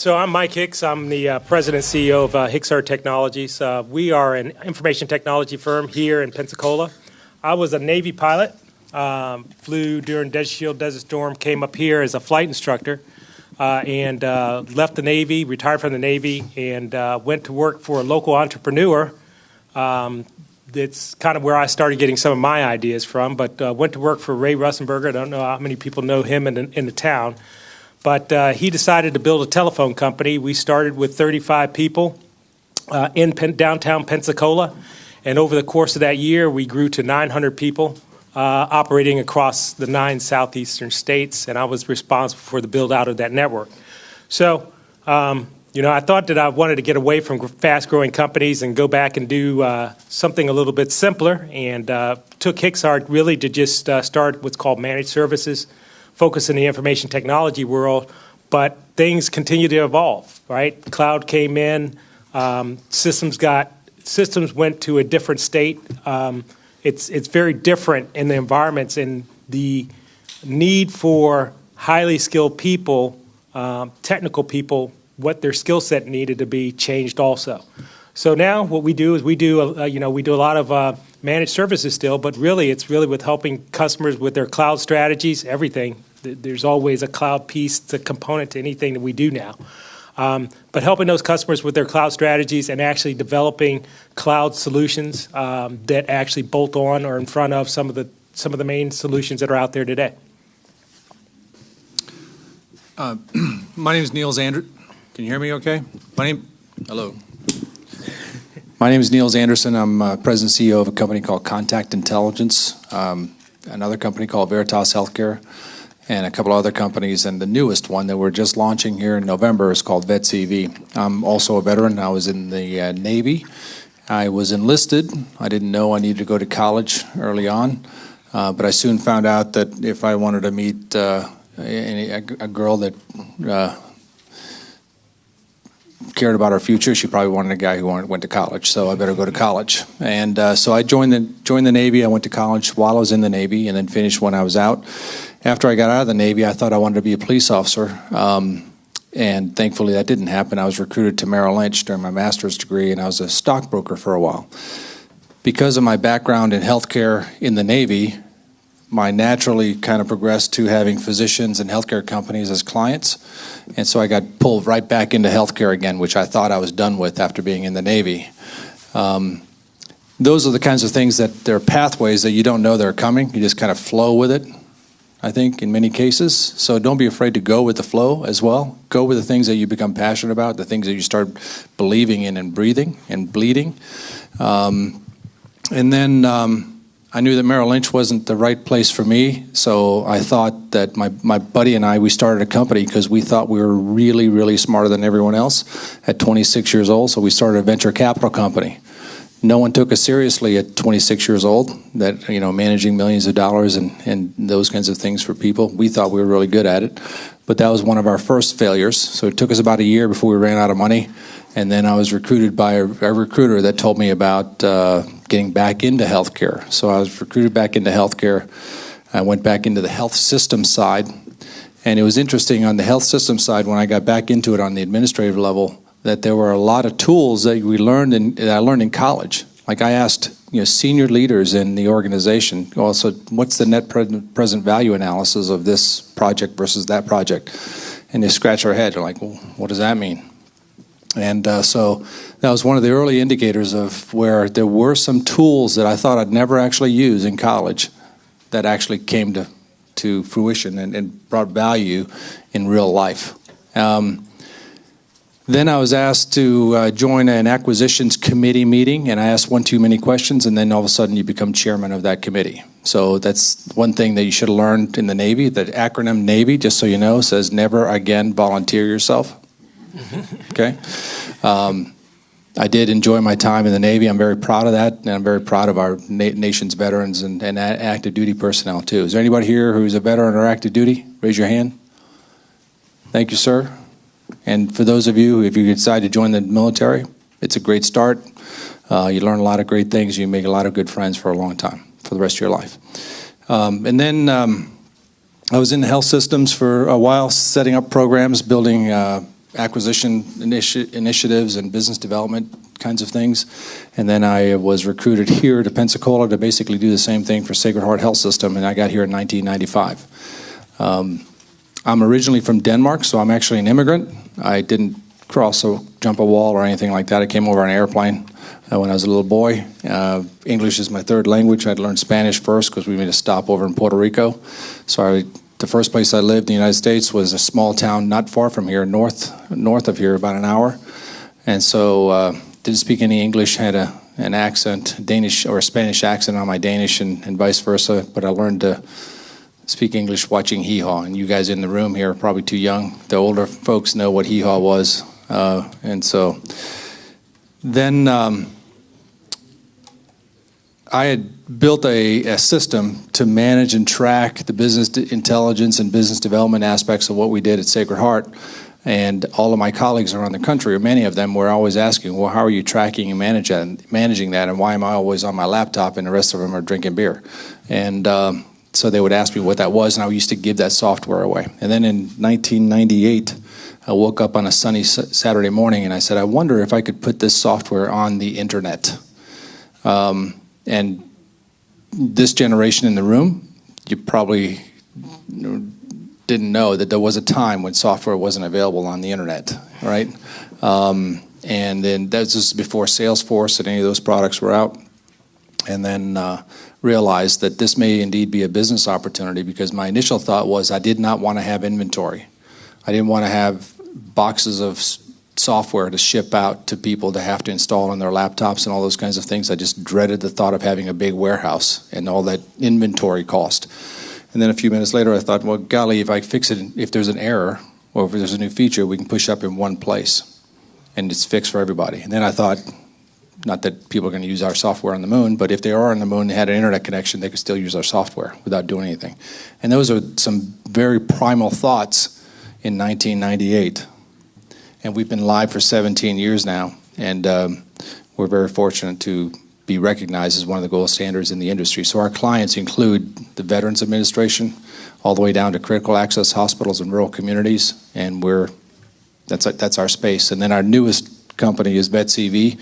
So I'm Mike Hicks. I'm the President and CEO of Hicksar Technologies. We are an information technology firm here in Pensacola. I was a Navy pilot, flew during Desert Shield, Desert Storm, came up here as a flight instructor, and left the Navy, retired from the Navy, and went to work for a local entrepreneur. That's kind of where I started getting some of my ideas from, but went to work for Ray Russenberger. I don't know how many people know him in the town. But he decided to build a telephone company. We started with 35 people in downtown Pensacola. And over the course of that year, we grew to 900 people operating across the 9 southeastern states. And I was responsible for the build out of that network. So, I thought that I wanted to get away from fast-growing companies and go back and do something a little bit simpler. And took Hicksar really to just start what's called managed services, focus in the information technology world, but things continue to evolve, right? Cloud came in, systems went to a different state. It's very different in the environments, and the need for highly skilled people, technical people, what their skill set needed to be changed also. So now what we do is we do a lot of managed services still, but really it's really with helping customers with their cloud strategies, everything. There's always a cloud piece, it's a component to anything that we do now. But helping those customers with their cloud strategies and actually developing cloud solutions that actually bolt on or in front of some of the main solutions that are out there today. My name is Niels Anderson. Can you hear me okay? Hello. My name is Niels Anderson. I'm President and CEO of a company called Contact Intelligence, another company called Veritas Healthcare, and a couple other companies. And the newest one that we're just launching here in November is called VetCV. I'm also a veteran. I was in the Navy. I was enlisted. I didn't know I needed to go to college early on, but I soon found out that if I wanted to meet a girl that cared about our future, she probably wanted a guy who went to college, so I better go to college. And so I joined the Navy. I went to college while I was in the Navy and then finished when I was out. After I got out of the Navy, I thought I wanted to be a police officer, and thankfully that didn't happen. I was recruited to Merrill Lynch during my master's degree, and I was a stockbroker for a while. Because of my background in healthcare in the Navy, I naturally kind of progressed to having physicians and healthcare companies as clients. And so I got pulled right back into healthcare again, which I thought I was done with after being in the Navy. Those are the kinds of things that there are pathways that you don't know they're coming. You just kind of flow with it, I think, in many cases. So don't be afraid to go with the flow as well. Go with the things that you become passionate about, the things that you start believing in and breathing and bleeding. And then I knew that Merrill Lynch wasn't the right place for me, so I thought that my buddy and I, we started a company because we thought we were really, really smarter than everyone else at 26 years old, so we started a venture capital company. No one took us seriously at 26 years old, that managing millions of dollars and those kinds of things for people. We thought we were really good at it, but that was one of our first failures, so it took us about a year before we ran out of money. And then I was recruited by a recruiter that told me about getting back into healthcare. So I was recruited back into healthcare. I went back into the health system side. And it was interesting on the health system side when I got back into it on the administrative level that there were a lot of tools that that I learned in college. Like I asked senior leaders in the organization, also, what's the net present value analysis of this project versus that project? And they scratch their head. They're like, well, what does that mean? And so that was one of the early indicators of where there were some tools that I thought I'd never actually use in college that actually came to fruition and brought value in real life. Then I was asked to join an acquisitions committee meeting, and I asked one too many questions, and then all of a sudden you become chairman of that committee. So that's one thing that you should have learned in the Navy. The acronym Navy, just so you know, says never again volunteer yourself. Okay. I did enjoy my time in the Navy. I'm very proud of that, and I'm very proud of our nation's veterans and active duty personnel too. Is there anybody here who's a veteran or active duty? Raise your hand. Thank you, sir. And for those of you, if you decide to join the military, it's a great start. You learn a lot of great things. You make a lot of good friends for a long time, for the rest of your life. And then I was in the health systems for a while, setting up programs, building acquisition initiatives and business development kinds of things. And then I was recruited here to Pensacola to basically do the same thing for Sacred Heart Health System, and I got here in 1995. I'm originally from Denmark, so I'm actually an immigrant. I didn't jump a wall or anything like that. I came over on an airplane when I was a little boy. English is my third language. I had to learn Spanish first because we made a stop over in Puerto Rico. So the first place I lived in the United States was a small town not far from here, north of here, about an hour. And so didn't speak any English, had an accent, Danish or a Spanish accent on my Danish and vice versa, but I learned to speak English watching Hee Haw. And you guys in the room here are probably too young. The older folks know what Hee Haw was. And so then I had built a system to manage and track the business intelligence and business development aspects of what we did at Sacred Heart. And all of my colleagues around the country, or many of them, were always asking, well, how are you tracking and managing that, and why am I always on my laptop and the rest of them are drinking beer? And so they would ask me what that was, and I used to give that software away. And then in 1998, I woke up on a sunny Saturday morning, and I said, I wonder if I could put this software on the internet. And this generation in the room, you probably didn't know that there was a time when software wasn't available on the internet, right? And then that was just before Salesforce and any of those products were out. And then realized that this may indeed be a business opportunity, because my initial thought was I did not want to have inventory. I didn't want to have boxes of software to ship out to people to have to install on their laptops and all those kinds of things. I just dreaded the thought of having a big warehouse and all that inventory cost. And then a few minutes later I thought, well, golly, if I fix it, if there's an error or if there's a new feature, we can push up in one place and it's fixed for everybody. And then I thought, not that people are going to use our software on the moon, but if they are on the moon and had an internet connection, they could still use our software without doing anything. And those are some very primal thoughts in 1998. And we've been live for 17 years now, and we're very fortunate to be recognized as one of the gold standards in the industry. So our clients include the Veterans Administration, all the way down to critical access hospitals in rural communities, and that's our space. And then our newest company is VetCV.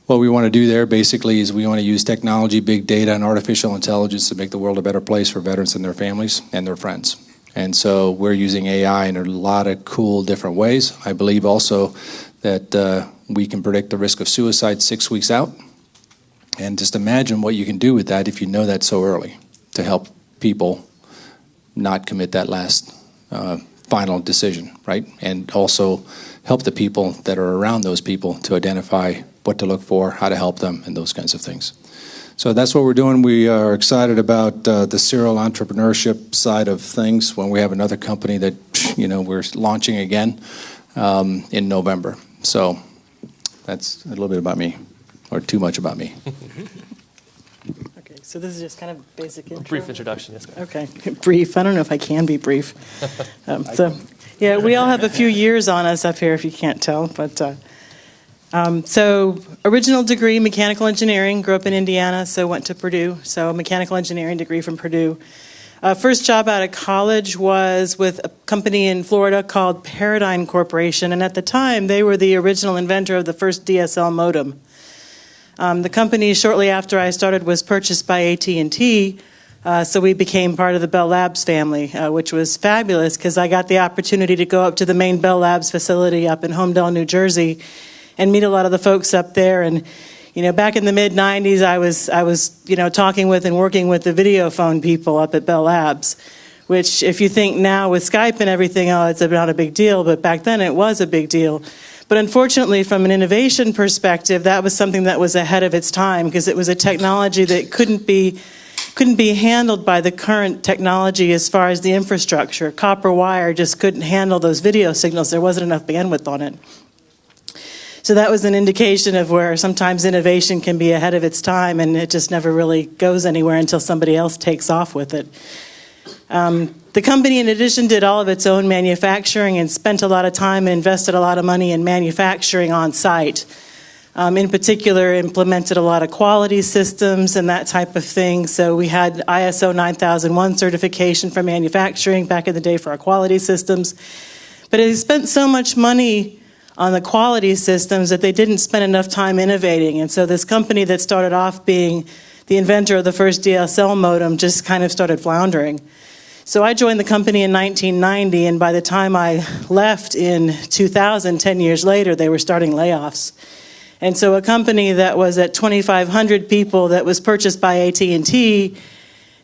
What we want to do there basically is we want to use technology, big data, and artificial intelligence to make the world a better place for veterans and their families and their friends. And so we're using AI in a lot of cool different ways. I believe also that we can predict the risk of suicide 6 weeks out. And just imagine what you can do with that if you know that so early, to help people not commit that last final decision, right? And also help the people that are around those people to identify what to look for, how to help them, and those kinds of things. So that's what we're doing. We are excited about the serial entrepreneurship side of things when we have another company that, we're launching again in November. So that's a little bit about me, or too much about me. Okay, so this is just kind of basic intro. Brief introduction, yes. Okay, brief. I don't know if I can be brief. Yeah, we all have a few years on us up here, if you can't tell, but... So original degree, mechanical engineering, grew up in Indiana, so went to Purdue, so mechanical engineering degree from Purdue. First job out of college was with a company in Florida called Paradigm Corporation, and at the time they were the original inventor of the first DSL modem. The company, shortly after I started, was purchased by AT&T, so we became part of the Bell Labs family, which was fabulous because I got the opportunity to go up to the main Bell Labs facility up in Homedale, New Jersey, and meet a lot of the folks up there. And back in the mid-'90s, I was talking with and working with the video phone people up at Bell Labs, which, if you think now with Skype and everything, oh, it's not a big deal, but back then it was a big deal. But unfortunately, from an innovation perspective, that was something that was ahead of its time, because it was a technology that couldn't be handled by the current technology as far as the infrastructure. Copper wire just couldn't handle those video signals. There wasn't enough bandwidth on it. So that was an indication of where sometimes innovation can be ahead of its time, and it just never really goes anywhere until somebody else takes off with it. The company, in addition, did all of its own manufacturing and spent a lot of time and invested a lot of money in manufacturing on site. In particular, implemented a lot of quality systems and that type of thing. So we had ISO 9001 certification for manufacturing back in the day for our quality systems. But they spent so much money on the quality systems that they didn't spend enough time innovating. And so this company that started off being the inventor of the first DSL modem just kind of started floundering. So I joined the company in 1990, and by the time I left in 2000, 10 years later, they were starting layoffs. And so a company that was at 2,500 people that was purchased by AT&T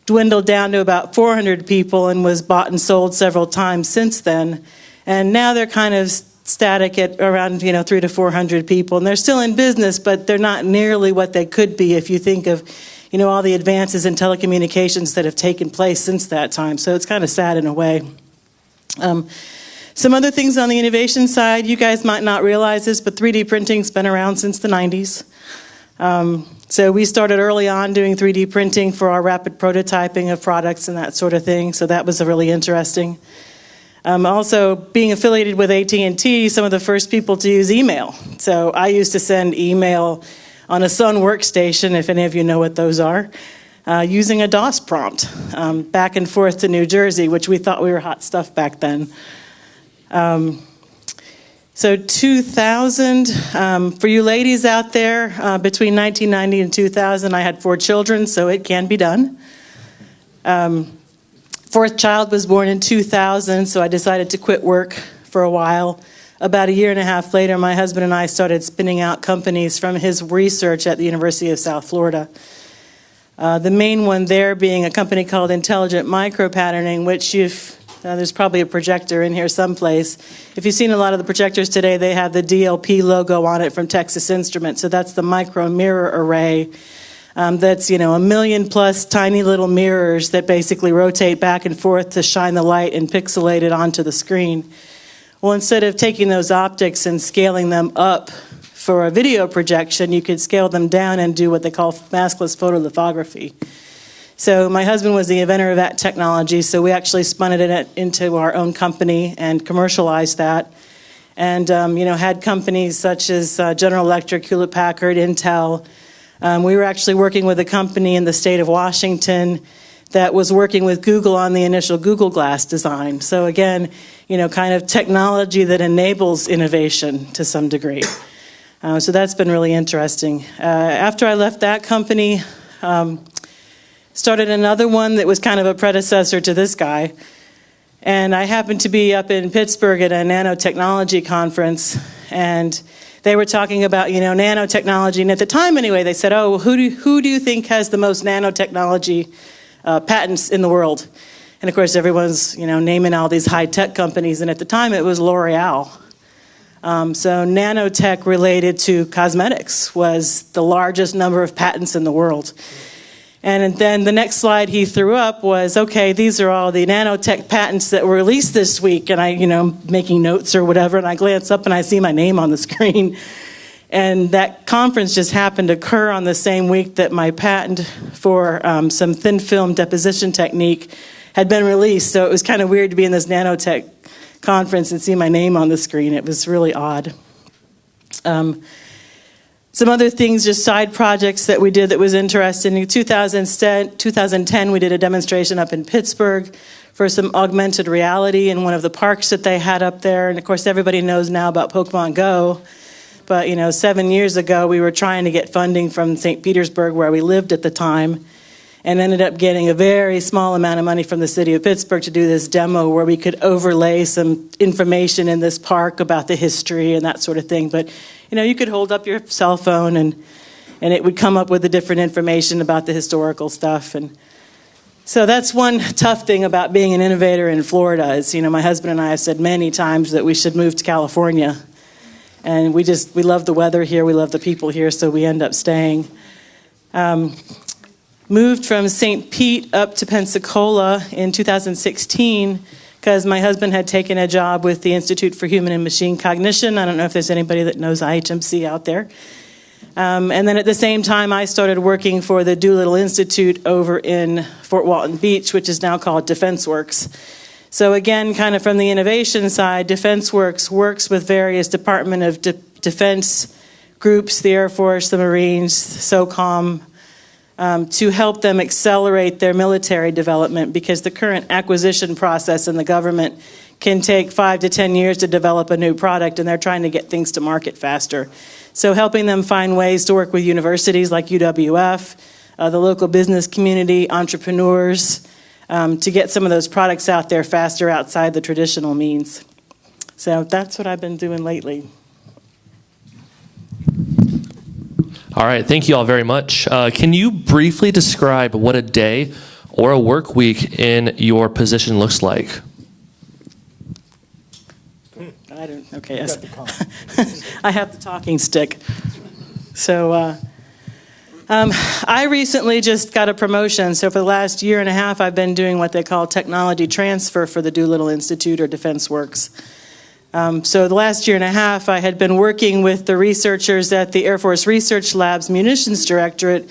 dwindled down to about 400 people and was bought and sold several times since then. And now they're kind of static at around 300 to 400 people, and they're still in business, but they're not nearly what they could be if you think of all the advances in telecommunications that have taken place since that time. So it's kind of sad in a way. Some other things on the innovation side, you guys might not realize this, but 3D printing's been around since the 90s. So we started early on doing 3D printing for our rapid prototyping of products and that sort of thing. So that was really interesting. Also, being affiliated with AT&T, some of the first people to use email. So I used to send email on a Sun workstation, if any of you know what those are, using a DOS prompt, back and forth to New Jersey, which we thought we were hot stuff back then. So 2000, for you ladies out there, between 1990 and 2000, I had 4 children, so it can be done. Fourth child was born in 2000, so I decided to quit work for a while. About a year and a half later, my husband and I started spinning out companies from his research at the University of South Florida. The main one there being a company called Intelligent Micropatterning, which there's probably a projector in here someplace. If you've seen a lot of the projectors today, they have the DLP logo on it from Texas Instruments. So that's the micro mirror array. That's, 1 million plus tiny little mirrors that basically rotate back and forth to shine the light and pixelate it onto the screen. Well, instead of taking those optics and scaling them up for a video projection, you could scale them down and do what they call maskless photolithography. So my husband was the inventor of that technology, so we actually spun it into our own company and commercialized that. And, had companies such as General Electric, Hewlett-Packard, Intel. We were actually working with a company in the state of Washington that was working with Google on the initial Google Glass design. So again, kind of technology that enables innovation to some degree. So that's been really interesting. After I left that company, started another one that was kind of a predecessor to this guy. And I happened to be up in Pittsburgh at a nanotechnology conference, and they were talking about, nanotechnology. And at the time anyway, they said, oh, who do you think has the most nanotechnology patents in the world? And of course, everyone's, naming all these high-tech companies. And at the time, it was L'Oreal. So nanotech related to cosmetics was the largest number of patents in the world. And then the next slide he threw up was, okay, these are all the nanotech patents that were released this week. And I, making notes or whatever, and I glance up and I see my name on the screen. And that conference just happened to occur on the same week that my patent for some thin film deposition technique had been released. So it was kind of weird to be in this nanotech conference and see my name on the screen. It was really odd. Some other things, just side projects that we did that was interesting. In 2010, we did a demonstration up in Pittsburgh for some augmented reality in one of the parks that they had up there. And of course, everybody knows now about Pokemon Go. But, 7 years ago, we were trying to get funding from St. Petersburg, where we lived at the time, and ended up getting a very small amount of money from the city of Pittsburgh to do this demo where we could overlay some information in this park about the history and that sort of thing. But, you could hold up your cell phone and it would come up with the different information about the historical stuff. And so that's one tough thing about being an innovator in Florida is, my husband and I have said many times that we should move to California. And we love the weather here, we love the people here, so we end up staying. Moved from St. Pete up to Pensacola in 2016 because my husband had taken a job with the Institute for Human and Machine Cognition. I don't know if there's anybody that knows IHMC out there. And then at the same time, I started working for the Doolittle Institute over in Fort Walton Beach, which is now called DefenseWorks. So again, kind of from the innovation side, DefenseWorks works with various Department of Defense groups, the Air Force, the Marines, SOCOM, to help them accelerate their military development, because the current acquisition process in the government can take 5 to 10 years to develop a new product, and they're trying to get things to market faster. So helping them find ways to work with universities like UWF, the local business community, entrepreneurs, to get some of those products out there faster outside the traditional means. So that's what I've been doing lately. All right, thank you all very much. Can you briefly describe what a day or a work week in your position looks like? I don't, okay, yes. I have the talking stick. So I recently just got a promotion. So for the last year and a half, I've been doing what they call technology transfer for the Doolittle Institute or Defense Works. So the last year and a half, I had been working with the researchers at the Air Force Research Lab's Munitions Directorate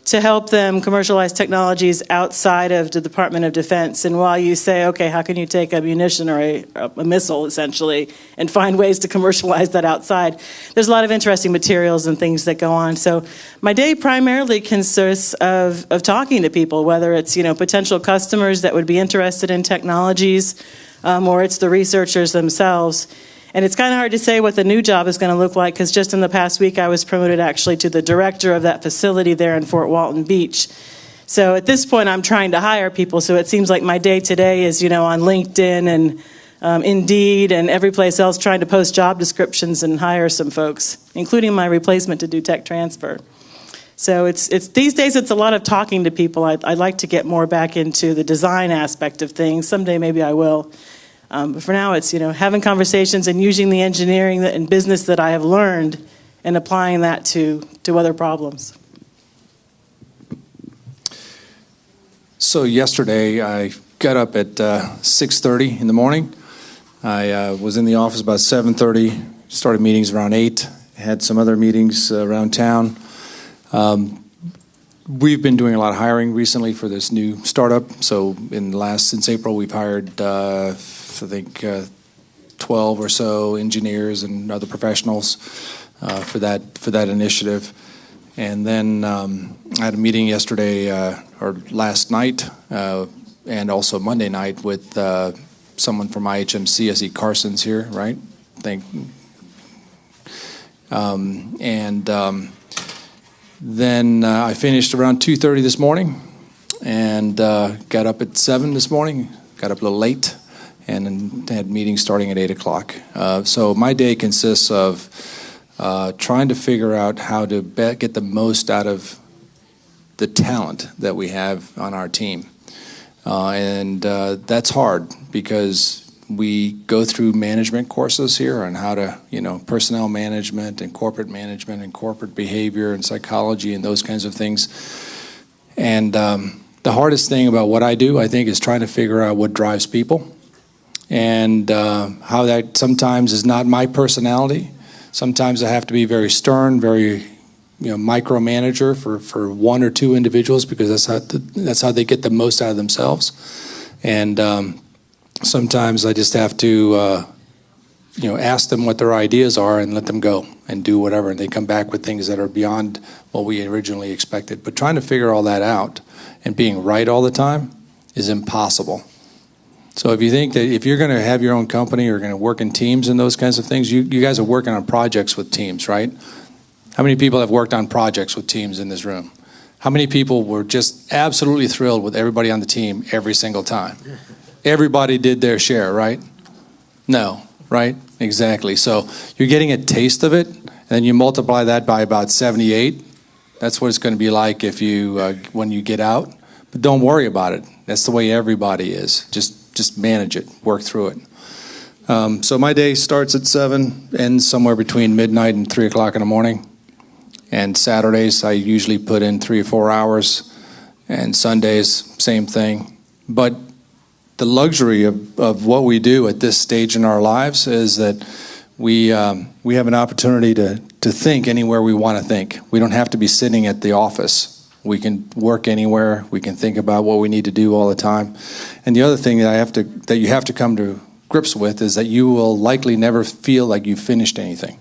to help them commercialize technologies outside of the Department of Defense. And while you say, okay, how can you take a munition or a missile, essentially, and find ways to commercialize that outside, there's a lot of interesting materials and things that go on. So my day primarily consists of talking to people, whether it's potential customers that would be interested in technologies, or it's the researchers themselves. And it's kind of hard to say what the new job is going to look like, because just in the past week I was promoted actually to the director of that facility there in Fort Walton Beach. So at this point I'm trying to hire people, so it seems like my day today is on LinkedIn and Indeed and every place else, trying to post job descriptions and hire some folks, including my replacement to do tech transfer. So it's these days it's a lot of talking to people. I'd like to get more back into the design aspect of things. Someday maybe I will. But for now it's having conversations and using the engineering and business that I have learned and applying that to other problems. So yesterday I got up at 6:30 in the morning. I was in the office about 7:30, started meetings around 8, had some other meetings around town. We've been doing a lot of hiring recently for this new startup. So since April, we've hired, I think, 12 or so engineers and other professionals for that initiative. And then I had a meeting yesterday or last night and also Monday night with someone from IHMC. I see Carson's here, right? Then I finished around 2:30 this morning and got up at 7 this morning, got up a little late, and then had meetings starting at 8 o'clock. So my day consists of trying to figure out how to get the most out of the talent that we have on our team. And that's hard because we go through management courses here on how to, personnel management and corporate behavior and psychology and those kinds of things. And the hardest thing about what I do, I think, is trying to figure out what drives people and how that sometimes is not my personality. Sometimes I have to be very stern, very micromanager for one or two individuals because that's how they get the most out of themselves. And sometimes I just have to, ask them what their ideas are and let them go and do whatever. And they come back with things that are beyond what we originally expected. But trying to figure all that out and being right all the time is impossible. So if you think that if you're going to have your own company or going to work in teams and those kinds of things, you guys are working on projects with teams, right? How many people have worked on projects with teams in this room? How many people were just absolutely thrilled with everybody on the team every single time? Everybody did their share, right? No, right? Exactly. So you're getting a taste of it, and then you multiply that by about 78. That's what it's going to be like if when you get out. But don't worry about it. That's the way everybody is. Just manage it, work through it. So my day starts at 7, ends somewhere between midnight and 3 o'clock in the morning. And Saturdays I usually put in 3 or 4 hours, and Sundays same thing. But the luxury of what we do at this stage in our lives is that we have an opportunity to think anywhere we want to think. We don't have to be sitting at the office. We can work anywhere. We can think about what we need to do all the time. And the other thing that you have to come to grips with is that you will likely never feel like you've finished anything.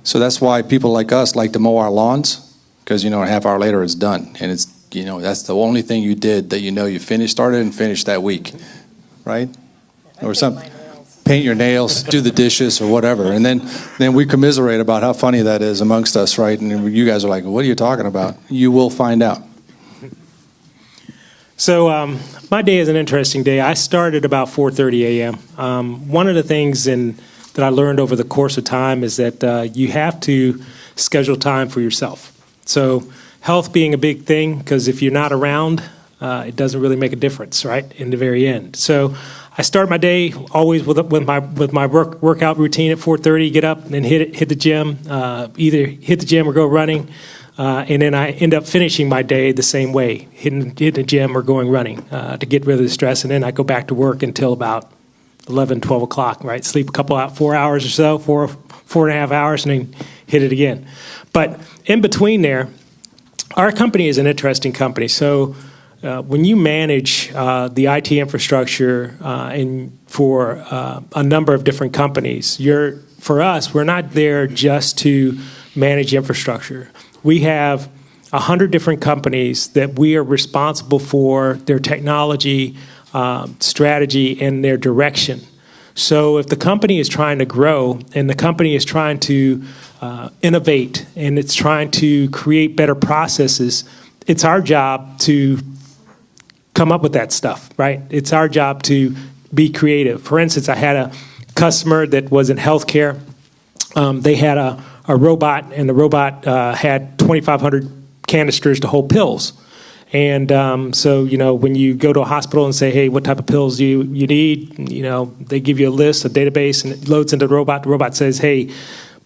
So that's why people like us like to mow our lawns, because a half hour later it's done, and it's that's the only thing you did that you started and finished that week, right? Or something. Paint your nails, do the dishes, or whatever, and then we commiserate about how funny that is amongst us, right? And you guys are like, "What are you talking about?" You will find out. So my day is an interesting day. I started about 4:30 a.m. One of the things that I learned over the course of time is that you have to schedule time for yourself. So health being a big thing, because if you're not around, it doesn't really make a difference, right, in the very end. So I start my day always with my workout routine at 4:30. Get up and hit the gym, either hit the gym or go running, and then I end up finishing my day the same way, hitting the gym or going running to get rid of the stress, and then I go back to work until about 11, 12 o'clock. Right, sleep a couple 4 hours or so, 4.5 hours, and then hit it again. But in between there, our company is an interesting company. So when you manage the IT infrastructure for a number of different companies, for us, we're not there just to manage infrastructure. We have 100 different companies that we are responsible for their technology, strategy, and their direction. So if the company is trying to grow and the company is trying to innovate and it's trying to create better processes, it's our job to come up with that stuff, right? It's our job to be creative. For instance, I had a customer that was in healthcare. They had a robot, and the robot had 2,500 canisters to hold pills. And so, when you go to a hospital and say, hey, what type of pills do you need? They give you a list, a database, and it loads into the robot. The robot says, hey,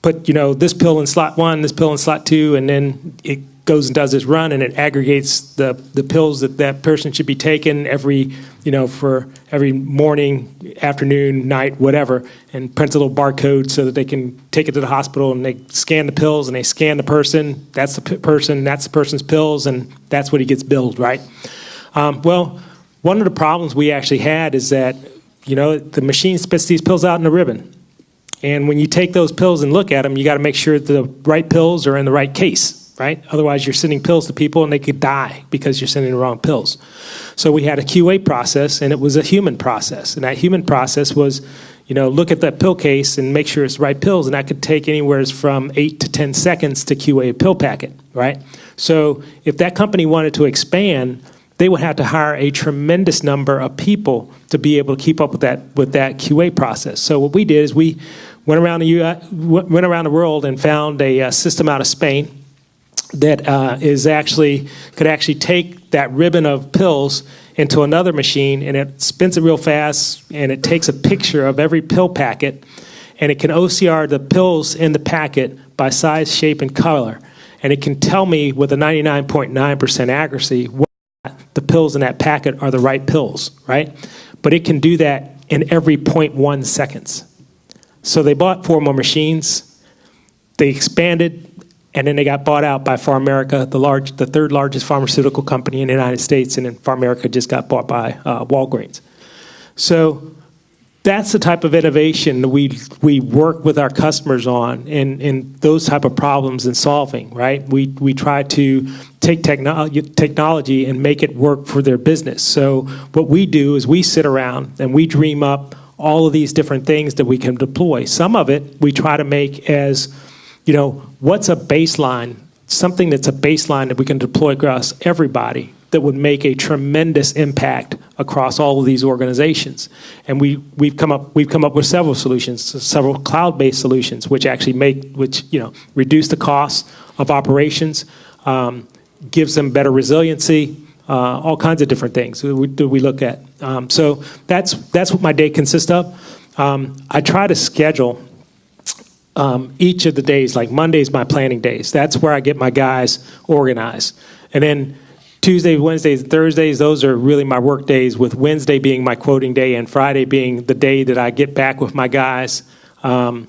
put, this pill in slot 1, this pill in slot 2, and then it goes and does this run, and it aggregates the pills that person should be taking for every morning, afternoon, night, whatever, and prints a little barcode so that they can take it to the hospital, and they scan the pills and they scan the person. That's the person. That's the person's pills, and that's what he gets billed, right? Well, one of the problems we actually had is that the machine spits these pills out in a ribbon, and when you take those pills and look at them, you got to make sure the right pills are in the right case. Right? Otherwise, you're sending pills to people and they could die because you're sending the wrong pills. So we had a QA process, and it was a human process. And that human process was, look at that pill case and make sure it's the right pills. And that could take anywhere from 8 to 10 seconds to QA a pill packet, right? So if that company wanted to expand, they would have to hire a tremendous number of people to be able to keep up with that QA process. So what we did is we went around the world and found a system out of Spain that could actually take that ribbon of pills into another machine, and it spins it real fast, and it takes a picture of every pill packet, and it can OCR the pills in the packet by size, shape, and color, and it can tell me with a 99.9% accuracy what the pills in that packet are the right pills, right? But it can do that in every 0.1 seconds. So they bought 4 more machines, they expanded, and then they got bought out by PharMerica, the third largest pharmaceutical company in the United States, and then PharMerica just got bought by Walgreens. So that's the type of innovation that we work with our customers on, and those type of problems in solving, right? We try to take technology and make it work for their business. So what we do is we sit around and we dream up all of these different things that we can deploy. Some of it we try to make as what's a baseline, something that's a baseline that we can deploy across everybody that would make a tremendous impact across all of these organizations. And we've come up with several solutions, several cloud-based solutions, which actually reduce the cost of operations, gives them better resiliency, all kinds of different things that we look at. So that's what my day consists of. I try to schedule each of the days, like Monday's my planning days. That's where I get my guys organized. And then Tuesdays, Wednesdays, and Thursdays, those are really my work days, with Wednesday being my quoting day and Friday being the day that I get back with my guys to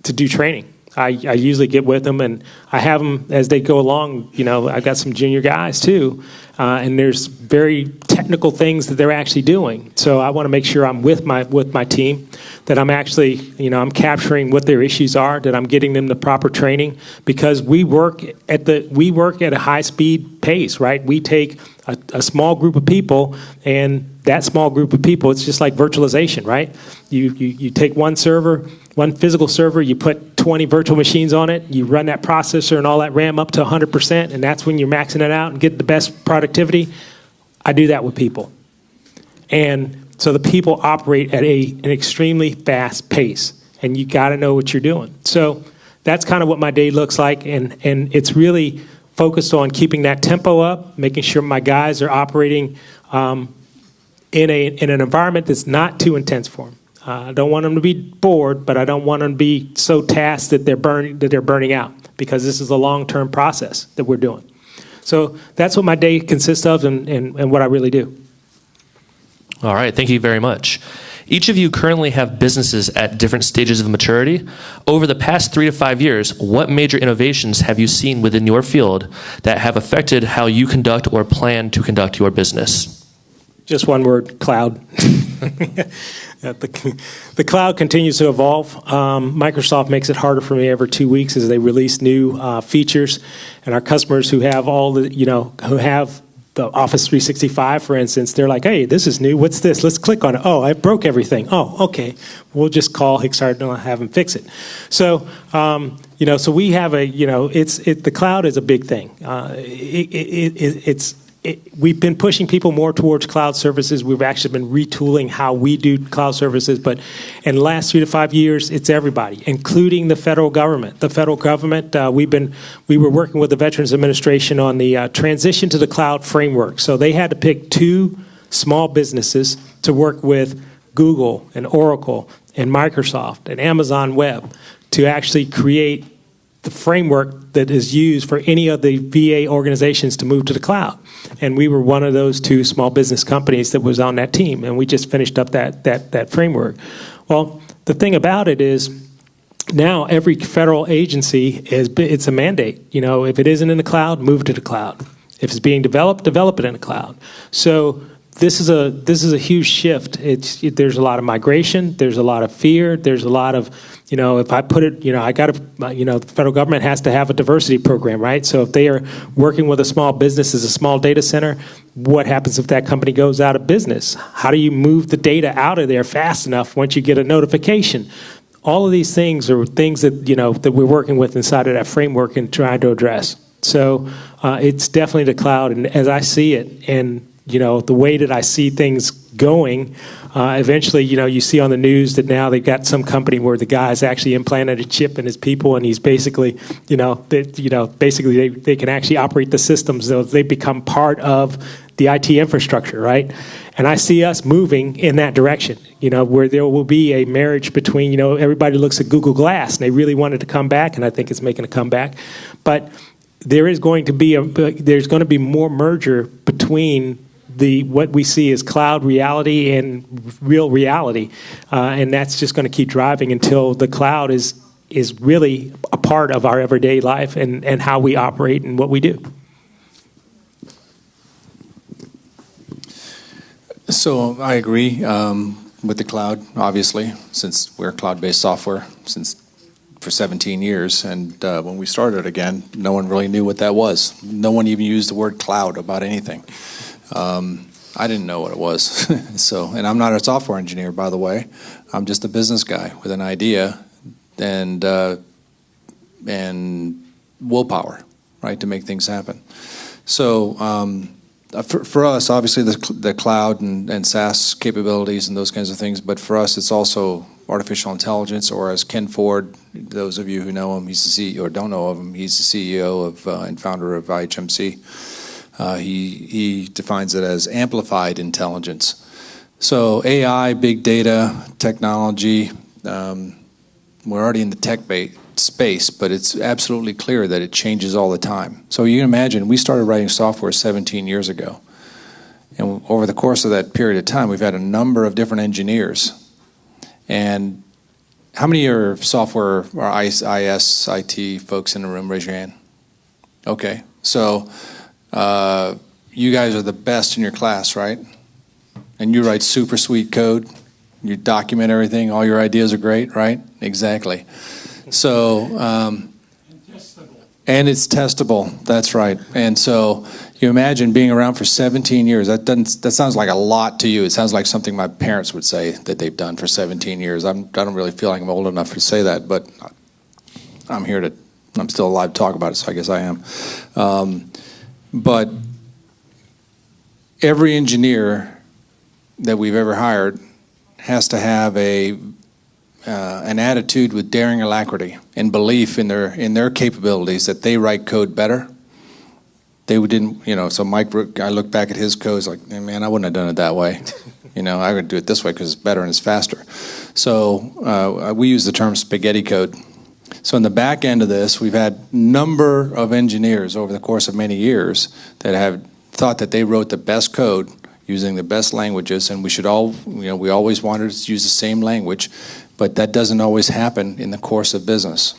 do training. I usually get with them, and I have them as they go along. I've got some junior guys too, and there's very technical things that they're actually doing. So I want to make sure I'm with my team, that I'm actually, I'm capturing what their issues are, that I'm getting them the proper training, because we work at a high speed pace, right? We take a small group of people, and that small group of people, it's just like virtualization, right? You take one server, one physical server, you put 20 virtual machines on it, you run that processor and all that RAM up to 100%, and that's when you're maxing it out and get the best productivity. I do that with people. And so the people operate at an extremely fast pace, and you got to know what you're doing. So that's kind of what my day looks like, and it's really focused on keeping that tempo up, making sure my guys are operating in an environment that's not too intense for them. I don't want them to be bored, but I don't want them to be so tasked that they're burning out, because this is a long-term process that we're doing. So that's what my day consists of, and what I really do. All right, thank you very much. Each of you currently have businesses at different stages of maturity. Over the past 3 to 5 years, what major innovations have you seen within your field that have affected how you conduct or plan to conduct your business? Just one word: cloud. The cloud continues to evolve. Microsoft makes it harder for me every 2 weeks as they release new features, and our customers who have who have the Office 365, for instance, they're like, "Hey, this is new. What's this? Let's click on it. Oh, I broke everything. Oh, okay. We'll just call Kickstarter and have them fix it." So, so we have the cloud is a big thing. We've been pushing people more towards cloud services. We've actually been retooling how we do cloud services. But in the last 3 to 5 years, it's everybody, including the federal government. The federal government, we were working with the Veterans Administration on the transition to the cloud framework. So they had to pick 2 small businesses to work with Google and Oracle and Microsoft and Amazon Web to actually create the framework that is used for any of the VA organizations to move to the cloud. And we were one of those 2 small business companies that was on that team, and we just finished up that framework. Well, the thing about it is, now every federal agency it's a mandate. If it isn't in the cloud, move it to the cloud. If it's being develop it in the cloud. So this is a huge shift. There's a lot of migration. There's a lot of fear. There's a lot of, if I put it, the federal government has to have a diversity program, right? So if they are working with a small business as a small data center, what happens if that company goes out of business? How do you move the data out of there fast enough once you get a notification? All of these things are things that, that we're working with inside of that framework and trying to address. So it's definitely the cloud, and as I see it, and the way that I see things going, eventually, you see on the news that now they've got some company where the guy's actually implanted a chip in his people, and he's basically, basically they can actually operate the systems, so they become part of the IT infrastructure, right? And I see us moving in that direction, where there will be a marriage between, everybody looks at Google Glass, and they really wanted to come back, and I think it's making a comeback, but there is going to be there's going to be more merger between what we see as cloud reality and real reality, and that's just going to keep driving until the cloud is really a part of our everyday life and how we operate and what we do. So I agree with the cloud, obviously, since we're cloud-based software for 17 years, and when we started again, no one really knew what that was. No one even used the word cloud about anything. I didn't know what it was. And I'm not a software engineer, by the way. I'm just a business guy with an idea and willpower, right, to make things happen. So for us, obviously, the cloud and SaaS capabilities and those kinds of things, but for us, it's also artificial intelligence, or as Ken Ford, those of you who know him, he's the CEO, or don't know of him, he's the CEO of and founder of IHMC. He defines it as amplified intelligence. So AI, big data, technology, we're already in the tech space, but it's absolutely clear that it changes all the time. So you can imagine, we started writing software 17 years ago. And over the course of that period of time, we've had a number of different engineers. And How many are software or IT folks in the room? Raise your hand. Okay, so you guys are the best in your class, right? And you write super sweet code. You document everything. All your ideas are great, right? Exactly. So, and it's testable. That's right. And so you imagine being around for 17 years. That sounds like a lot to you. It sounds like something my parents would say that they've done for 17 years. I don't really feel like I'm old enough to say that, but I'm still alive to talk about it, so I guess I am. But every engineer that we've ever hired has to have an attitude with daring alacrity and belief in their capabilities that they write code better. They didn't, so Mike, I look back at his code, it's like, man, I wouldn't have done it that way. I would do it this way because it's better and it's faster. So we use the term spaghetti code. So in the back end of this, we've had number of engineers over the course of many years that have thought that they wrote the best code using the best languages, and we always wanted to use the same language, but that doesn't always happen in the course of business.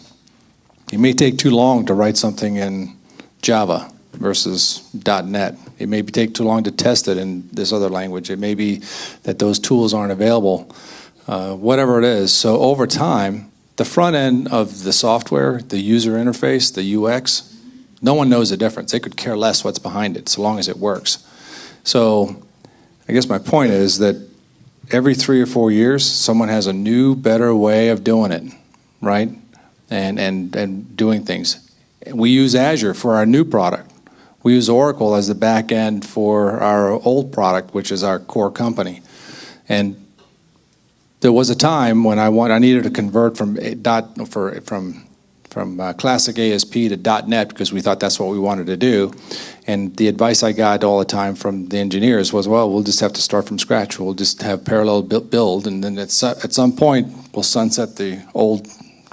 It may take too long to write something in Java versus .NET. It may take too long to test it in this other language. It may be that those tools aren't available, whatever it is. So over time, the front end of the software, the user interface, the UX, no one knows the difference. They could care less what's behind it, so long as it works. So I guess my point is that every 3 or 4 years, someone has a new, better way of doing it, right? And doing things. We use Azure for our new product. We use Oracle as the back end for our old product, which is our core company. And there was a time when I needed to convert from classic ASP to .NET because we thought that's what we wanted to do. And the advice I got all the time from the engineers was, well, we'll just have to start from scratch. We'll just have parallel build, and then at some point, we'll sunset the old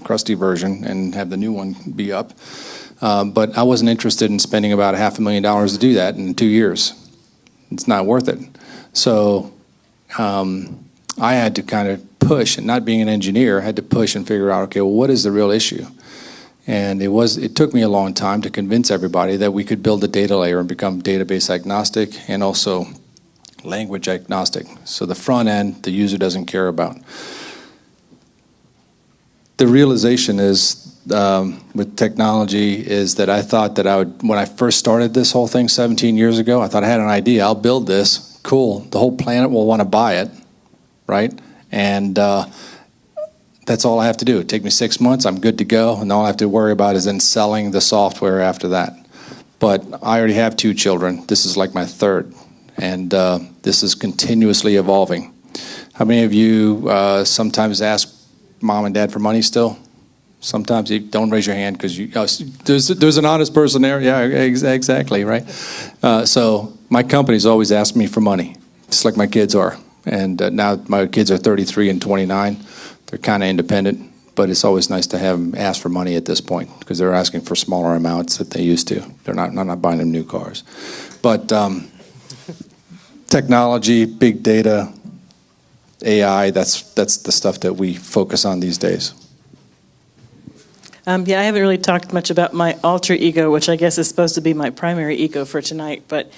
crusty version and have the new one be up. But I wasn't interested in spending about $500,000 to do that in 2 years. It's not worth it. So I had to kind of push, and not being an engineer, I had to push and figure out, okay, well, what is the real issue? And it took me a long time to convince everybody that we could build a data layer and become database agnostic and also language agnostic. So the front end, the user doesn't care about. The realization is, with technology, is that I thought that when I first started this whole thing 17 years ago, I thought I had an idea. I'll build this. Cool. The whole planet will want to buy it, right? And that's all I have to do. It take me 6 months, I'm good to go, and all I have to worry about is then selling the software after that. But I already have 2 children. This is like my third, and this is continuously evolving. How many of you sometimes ask mom and dad for money still? Sometimes you don't raise your hand because there's an honest person there. Yeah, exactly, right? So my company's always asked me for money, just like my kids are. And now my kids are 33 and 29. They're kind of independent, but it's always nice to have them ask for money at this point because they're asking for smaller amounts that they used to. I'm not buying them new cars. But technology, big data, AI, that's the stuff that we focus on these days. I haven't really talked much about my alter ego, which I guess is supposed to be my primary ego for tonight. But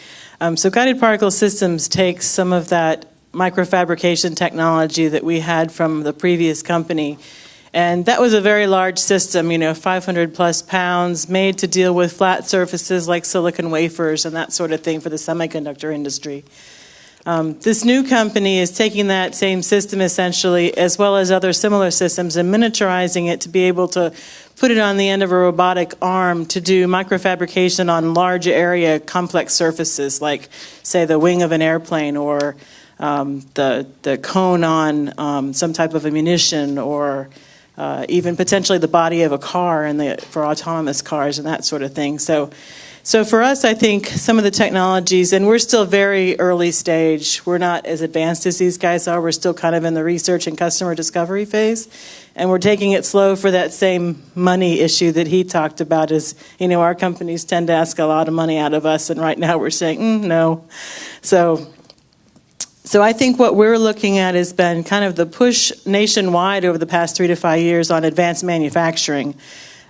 so Guided Particle Systems takes some of that microfabrication technology that we had from the previous company, and that was a very large system, 500 plus pounds, made to deal with flat surfaces like silicon wafers and that sort of thing for the semiconductor industry. This new company is taking that same system essentially, as well as other similar systems, and miniaturizing it to be able to put it on the end of a robotic arm to do microfabrication on large area complex surfaces, like, say, the wing of an airplane or the cone on some type of ammunition, or even potentially the body of a car for autonomous cars and that sort of thing. So for us, I think some of the technologies, and we're still very early stage. We're not as advanced as these guys are. We're still kind of in the research and customer discovery phase. And we're taking it slow for that same money issue that he talked about. Is, our companies tend to ask a lot of money out of us, and right now we're saying, no. So So I think what we're looking at has been kind of the push nationwide over the past 3 to 5 years on advanced manufacturing.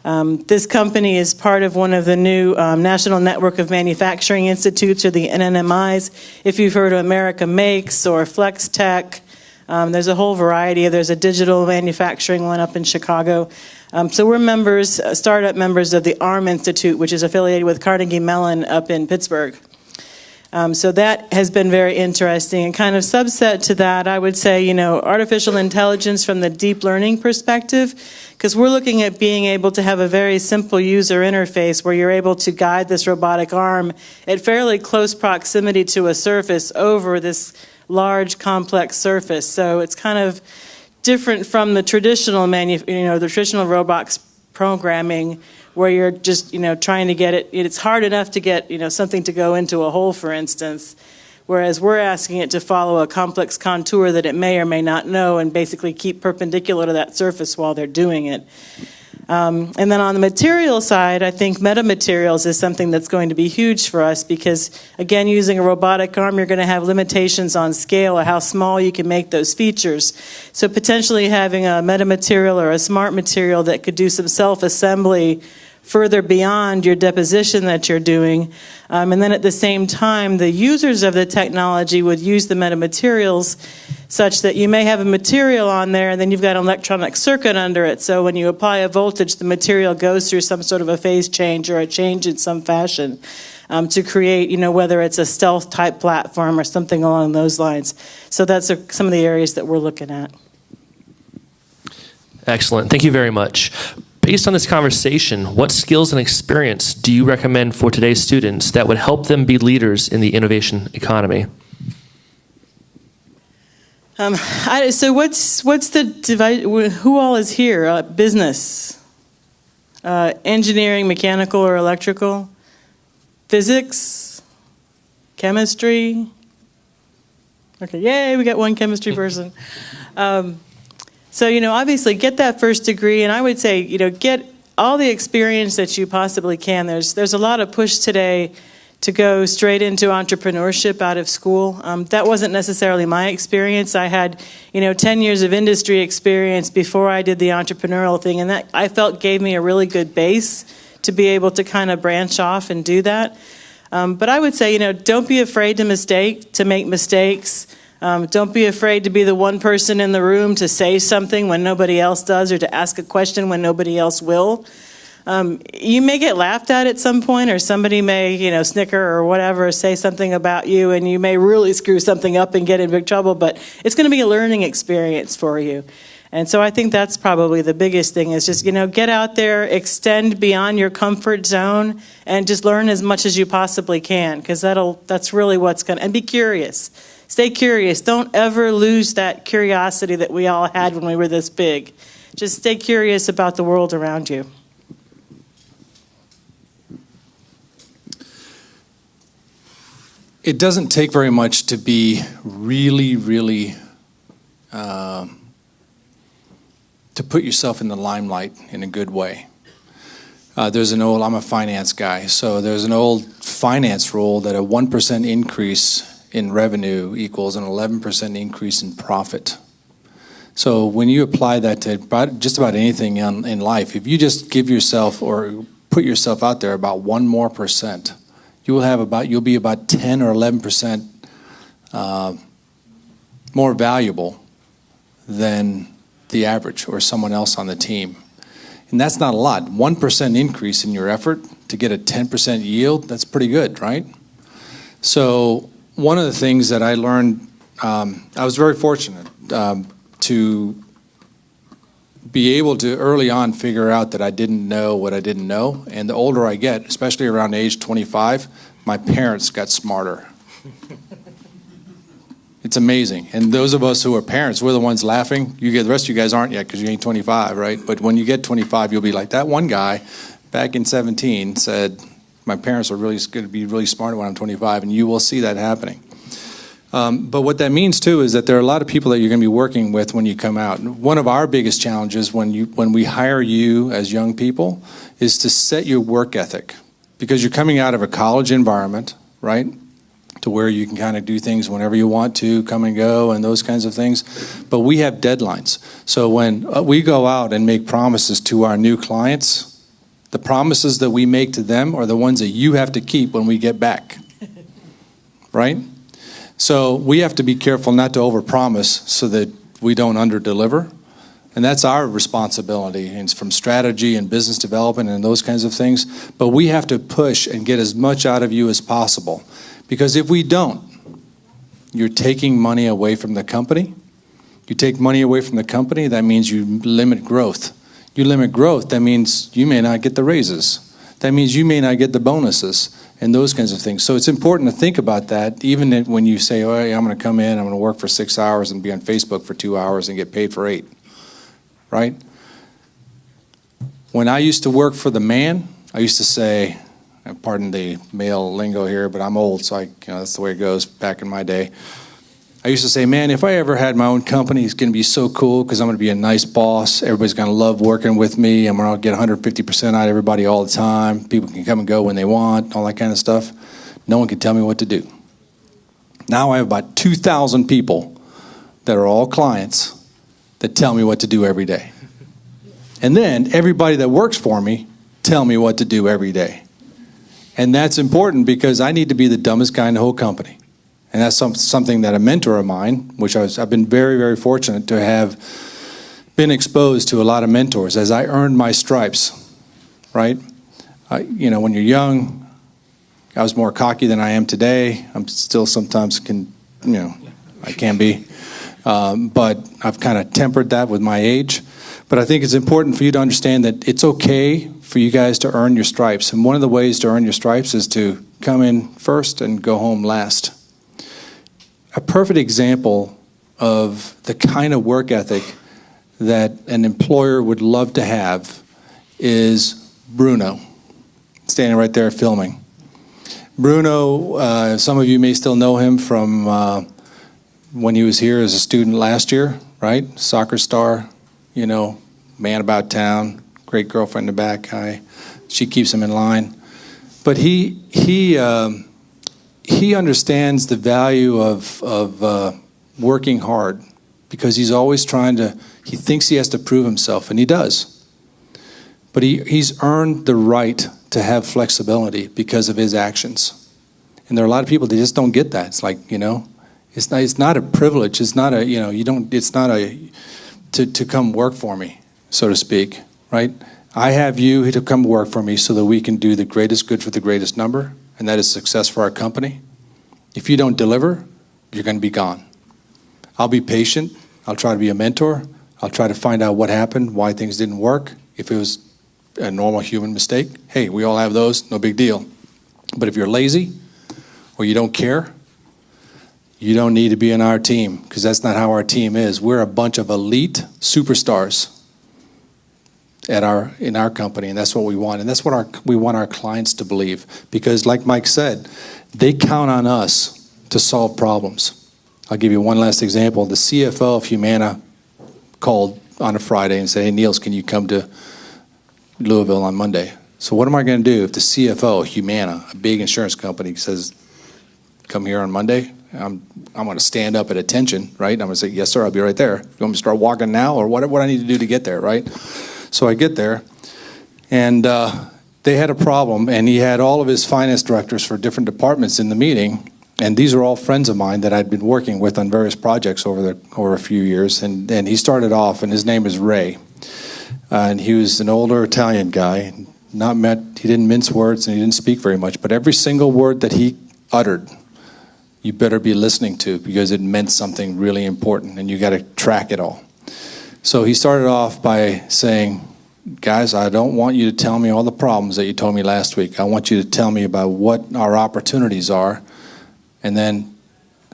This company is part of one of the new National Network of Manufacturing Institutes, or the NNMIs. If you've heard of America Makes or Flex Tech, there's a whole variety. There's a digital manufacturing one up in Chicago. So we're members, startup members of the ARM Institute, which is affiliated with Carnegie Mellon up in Pittsburgh. So that has been very interesting. And kind of subset to that, I would say, artificial intelligence from the deep learning perspective, because we're looking at being able to have a very simple user interface where you're able to guide this robotic arm at fairly close proximity to a surface over this large, complex surface. So it's kind of different from the traditional the traditional robots programming, where you're just, trying to get it. It's hard enough to get, something to go into a hole, for instance, whereas we're asking it to follow a complex contour that it may or may not know and basically keep perpendicular to that surface while they're doing it. And then on the material side, I think metamaterials is something that's going to be huge for us because, again, using a robotic arm, you're going to have limitations on scale or how small you can make those features. So potentially having a metamaterial or a smart material that could do some self-assembly further beyond your deposition that you're doing. And then at the same time, the users of the technology would use the metamaterials such that you may have a material on there and then you've got an electronic circuit under it. So when you apply a voltage, the material goes through some sort of a phase change or a change in some fashion to create, whether it's a stealth type platform or something along those lines. So that's some of the areas that we're looking at. Excellent. Thank you very much. Based on this conversation, what skills and experience do you recommend for today's students that would help them be leaders in the innovation economy? So what's the divide? Who all is here? Business, engineering, mechanical or electrical, physics, chemistry. Okay, yay! We got one chemistry person. So, obviously get that first degree, and I would say, get all the experience that you possibly can. There's a lot of push today to go straight into entrepreneurship out of school. That wasn't necessarily my experience. I had, 10 years of industry experience before I did the entrepreneurial thing, and that I felt gave me a really good base to be able to kind of branch off and do that. But I would say, don't be afraid to make mistakes. Don't be afraid to be the one person in the room to say something when nobody else does or to ask a question when nobody else will. You may get laughed at some point, or somebody may, snicker or whatever, say something about you, and you may really screw something up and get in big trouble, but it's going to be a learning experience for you. And so I think that's probably the biggest thing is just, get out there, extend beyond your comfort zone, and just learn as much as you possibly can, because that's really what's going to, and be curious. Stay curious. Don't ever lose that curiosity that we all had when we were this big. Just stay curious about the world around you. It doesn't take very much to be really, really, to put yourself in the limelight in a good way. I'm a finance guy, so there's an old finance rule that a 1% increase in revenue equals an 11% increase in profit. So when you apply that to just about anything in life, if you just give yourself or put yourself out there about 1% more, you'll be about 10 or 11% more valuable than the average or someone else on the team. And that's not a lot. 1% increase in your effort to get a 10% yield, that's pretty good, right? So one of the things that I learned, I was very fortunate to be able to early on figure out that I didn't know what I didn't know. And the older I get, especially around age 25, my parents got smarter. It's amazing. And those of us who are parents, we're the ones laughing. The rest of you guys aren't yet because you ain't 25, right? But when you get 25, you'll be like, that one guy back in 17 said, my parents are really going to be really smart when I'm 25, and you will see that happening. But what that means, too, is that there are a lot of people that you're going to be working with when you come out. And one of our biggest challenges when we hire you as young people is to set your work ethic. Because you're coming out of a college environment, right? to where you can kind of do things whenever you want to, come and go, and those kinds of things. But we have deadlines. So when we go out and make promises to our new clients, the promises that we make to them are the ones that you have to keep when we get back. Right? So we have to be careful not to overpromise so that we don't underdeliver. And that's our responsibility. And it's from strategy and business development and those kinds of things. But we have to push and get as much out of you as possible. Because if we don't, you're taking money away from the company. You take money away from the company, that means you limit growth. You limit growth, that means you may not get the raises. That means you may not get the bonuses and those kinds of things. So it's important to think about that, even when you say, oh, yeah, I'm going to come in, I'm going to work for 6 hours and be on Facebook for 2 hours and get paid for 8. Right? When I used to work for the man, I used to say, pardon the male lingo here, but I'm old, so that's the way it goes back in my day. I used to say, man, if I ever had my own company, it's going to be so cool because I'm going to be a nice boss. Everybody's going to love working with me. I'm going to get 150% out of everybody all the time. People can come and go when they want, all that kind of stuff. No one can tell me what to do. Now I have about 2,000 people that are all clients that tell me what to do every day. And then everybody that works for me tell me what to do every day. And that's important because I need to be the dumbest guy in the whole company. And that's something that a mentor of mine, which I've been very, very fortunate to have been exposed to a lot of mentors as I earned my stripes, right? When you're young, I was more cocky than I am today. I'm still sometimes I can be. But I've kind of tempered that with my age. But I think it's important for you to understand that it's okay for you guys to earn your stripes. And one of the ways to earn your stripes is to come in first and go home last. A perfect example of the kind of work ethic that an employer would love to have is Bruno, standing right there filming. Bruno, some of you may still know him from when he was here as a student last year, right? Soccer star, man about town, great girlfriend in the back. She keeps him in line. But he understands the value of working hard because he's always he thinks he has to prove himself, and he does. But he's earned the right to have flexibility because of his actions. And there are a lot of people that just don't get that. It's like, it's not a privilege. It's not to come work for me, so to speak, right? I have you to come work for me so that we can do the greatest good for the greatest number, and that is success for our company. If you don't deliver, you're going to be gone. I'll be patient. I'll try to be a mentor. I'll try to find out what happened, why things didn't work. If it was a normal human mistake, hey, we all have those, no big deal. But if you're lazy or you don't care, you don't need to be in our team because that's not how our team is. We're a bunch of elite superstars in our company, and that's what we want. And that's what we want our clients to believe because, like Mike said, they count on us to solve problems. I'll give you one last example. The CFO of Humana called on a Friday and said, hey, Niels, can you come to Louisville on Monday? So what am I going to do if the CFO of Humana, a big insurance company, says, come here on Monday? I'm going to stand up at attention, right? I'm going to say, yes, sir, I'll be right there. You want me to start walking now or what I need to do to get there, right? So I get there, and they had a problem, and he had all of his finance directors for different departments in the meeting, and these are all friends of mine that I'd been working with on various projects over a few years, and he started off, and his name is Ray, and he was an older Italian guy, he didn't mince words, and he didn't speak very much, but every single word that he uttered, you better be listening to because it meant something really important, and you got to track it all. So he started off by saying, guys, I don't want you to tell me all the problems that you told me last week. I want you to tell me about what our opportunities are and then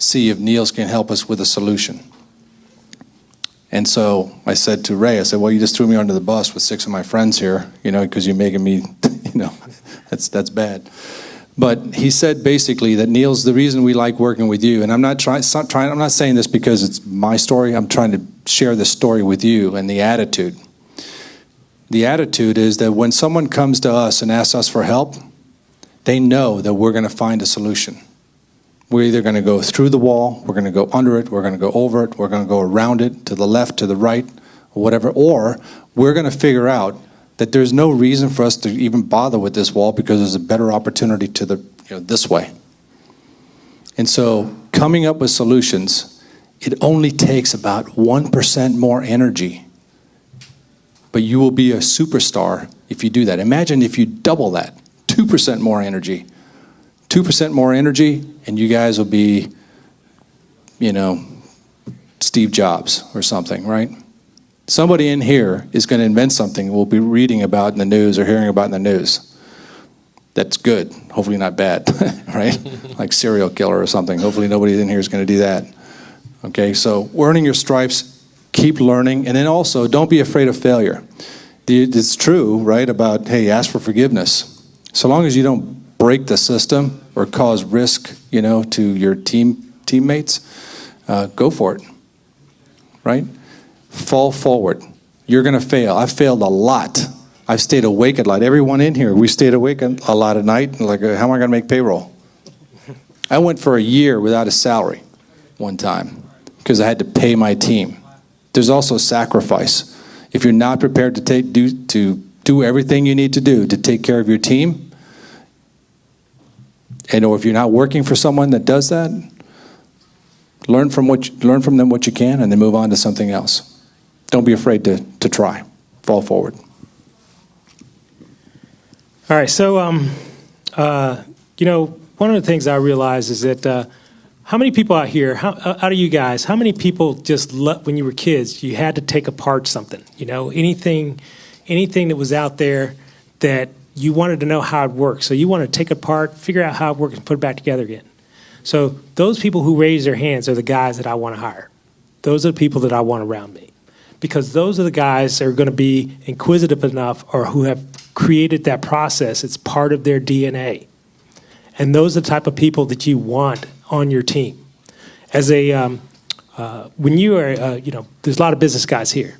see if Niels can help us with a solution. And so I said to Ray, well, you just threw me under the bus with 6 of my friends here, because you're making me, that's bad. But he said basically that Niels, the reason we like working with you, and I'm not saying this because it's my story, I'm trying to share this story with you and the attitude. The attitude is that when someone comes to us and asks us for help, they know that we're going to find a solution. We're either going to go through the wall, we're going to go under it, we're going to go over it, we're going to go around it, to the left, to the right, or whatever, or we're going to figure out that there's no reason for us to even bother with this wall because there's a better opportunity to the this way. And so coming up with solutions, it only takes about 1% more energy, but you will be a superstar if you do that. Imagine if you double that, 2% more energy. 2% more energy, and you guys will be, Steve Jobs or something, right? Somebody in here is going to invent something we'll be reading about in the news or hearing about in the news. That's good. Hopefully not bad, right? Like serial killer or something. Hopefully nobody in here is going to do that. Okay, so earning your stripes, keep learning, and then also don't be afraid of failure. It's true, right, about, hey, ask for forgiveness. So long as you don't break the system or cause risk, to your teammates, go for it, right? Fall forward. You're going to fail. I've failed a lot. I've stayed awake at night. Everyone in here, we stayed awake a lot at night. Like, how am I going to make payroll? I went for a year without a salary one time because I had to pay my team. There's also sacrifice. If you're not prepared to do everything you need to do to take care of your team, or if you're not working for someone that does that, learn from them what you can, and then move on to something else. Don't be afraid to try. Fall forward. All right, so, one of the things I realize is that how many people out here, out of you guys, how many people just, when you were kids, you had to take apart something? Anything that was out there that you wanted to know how it works. So you want to take it apart, figure out how it works, and put it back together again. So those people who raise their hands are the guys that I want to hire. Those are the people that I want around me. Because those are the guys that are going to be inquisitive enough or who have created that process. It's part of their DNA. And those are the type of people that you want on your team. As when you are, there's a lot of business guys here.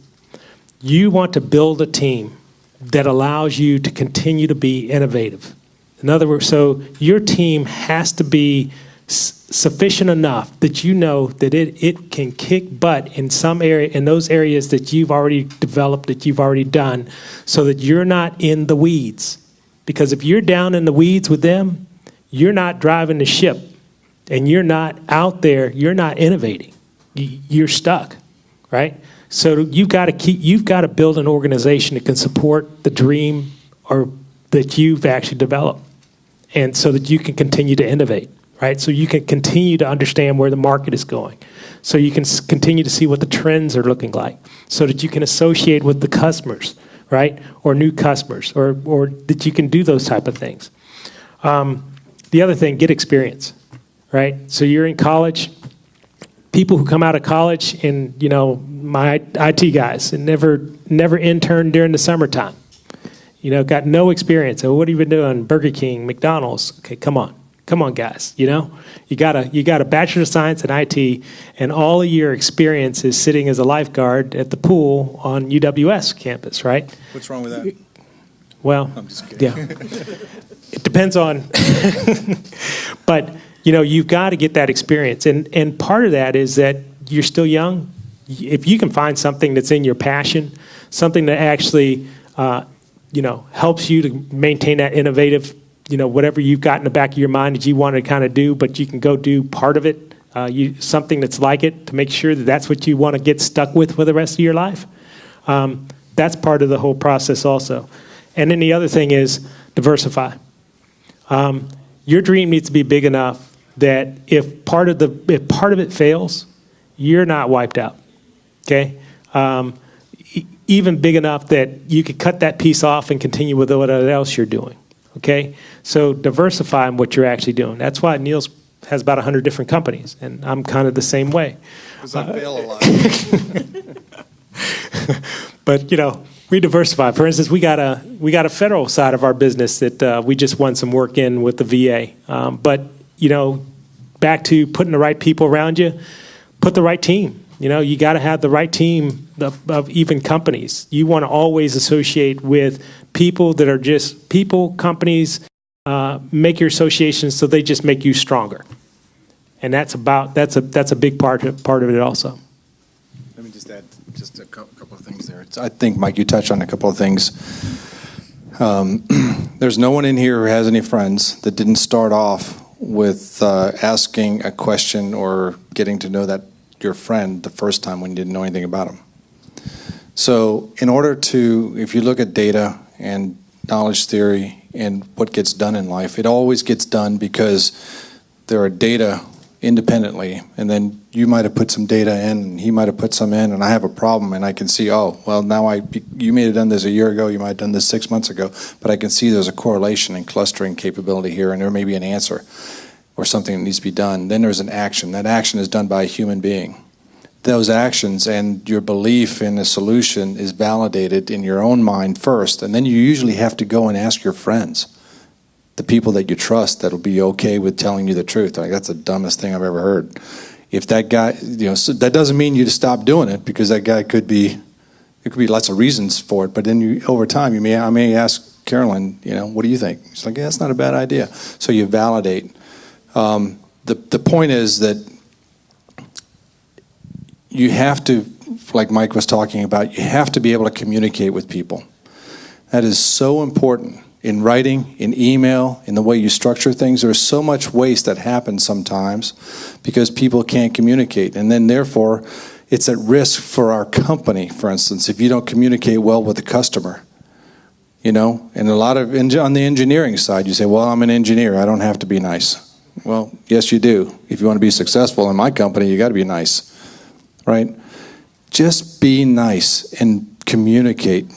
You want to build a team that allows you to continue to be innovative. In other words, so your team has to be sufficient enough that you know that it can kick butt in some area, in those areas that you've already developed, that you've already done, so that you're not in the weeds. Because if you're down in the weeds with them, you're not driving the ship, and you're not out there, you're not innovating. You're stuck, right? So you've got to build an organization that can support the dream or that you've actually developed, and so that you can continue to innovate, right? So you can continue to understand where the market is going, so you can continue to see what the trends are looking like, so that you can associate with the customers, right, or new customers, or that you can do those type of things. The other thing, get experience, right? So you're in college. People who come out of college and, my IT guys and never interned during the summertime, got no experience. So what have you been doing? Burger King, McDonald's. Okay, come on, guys. You got a Bachelor of Science in IT, and all of your experience is sitting as a lifeguard at the pool on UWS campus, right? What's wrong with that? Well, I'm just kidding. Yeah, it depends on, but. You've got to get that experience. And part of that is that you're still young. If you can find something that's in your passion, something that actually, helps you to maintain that innovative, whatever you've got in the back of your mind that you want to kind of do, but you can go do part of it, something that's like it, to make sure that that's what you want to get stuck with for the rest of your life. That's part of the whole process also. And then the other thing is diversify. Your dream needs to be big enough that if part of it fails, you're not wiped out. Okay, even big enough that you could cut that piece off and continue with whatever else you're doing. Okay, so diversify in what you're actually doing. That's why Niels has about 100 different companies, and I'm kind of the same way. Because I fail a lot. But we diversify. For instance, we got a federal side of our business that we just won some work in with the VA. But back to putting the right people around you, put the right team. You got to have the right team of even companies. You want to always associate with people that are just people. Companies make your associations so they just make you stronger. and that's a big part of it also. Let me just add just a couple of things there. I think, Mike, you touched on a couple of things. There's no one in here who has any friends that didn't start off with asking a question or getting to know that your friend the first time when you didn't know anything about them. So in order to, if you look at data and knowledge theory and what gets done in life, it always gets done because there are data independently, and then you might have put some data in, and he might have put some in, and I have a problem, and I can see, oh, well, now you may have done this a year ago, you might have done this 6 months ago, but I can see there's a correlation and clustering capability here, and there may be an answer or something that needs to be done. Then there's an action. That action is done by a human being. Those actions and your belief in a solution is validated in your own mind first, and then you usually have to go and ask your friends, the people that you trust that'll be okay with telling you the truth. Like, that's the dumbest thing I've ever heard. If that guy, so that doesn't mean you to stop doing it, because that guy could be, there could be lots of reasons for it, but then over time, I may ask Carolyn, what do you think? She's like, yeah, that's not a bad idea. So you validate. The point is that you have to, like Mike was talking about, you have to be able to communicate with people. That is so important. In writing, in email, in the way you structure things, there's so much waste that happens sometimes because people can't communicate. And then therefore, it's at risk for our company, for instance, if you don't communicate well with the customer. And a lot of, on the engineering side, you say, well, I'm an engineer, I don't have to be nice. Well, yes, you do. If you want to be successful in my company, you got to be nice, right? Just be nice and communicate.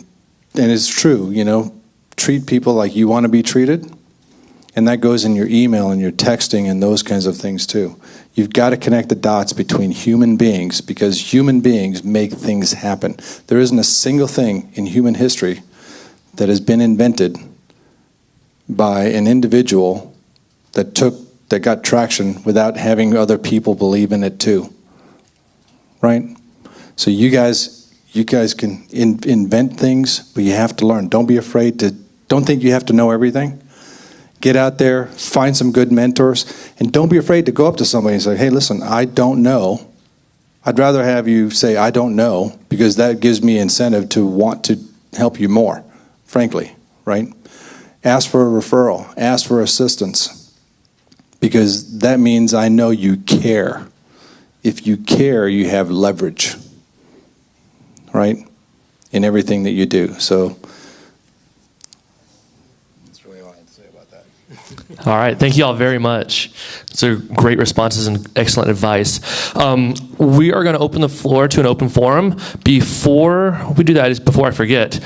And it's true, treat people like you want to be treated, and that goes in your email and your texting and those kinds of things too. You've got to connect the dots between human beings, because human beings make things happen. There isn't a single thing in human history that has been invented by an individual that got traction without having other people believe in it too, right? So you guys can invent things, but you have to learn. Don't be afraid to. Don't think you have to know everything. Get out there, find some good mentors, and don't be afraid to go up to somebody and say, hey, listen, I don't know. I'd rather have you say, I don't know, because that gives me incentive to want to help you more, frankly, right? Ask for a referral. Ask for assistance, because that means I know you care. If you care, you have leverage, right, in everything that you do. So that's really all I have to say about that. All right, thank you all very much. Those are great responses and excellent advice. We are going to open the floor to an open forum. Before we do that, before I forget,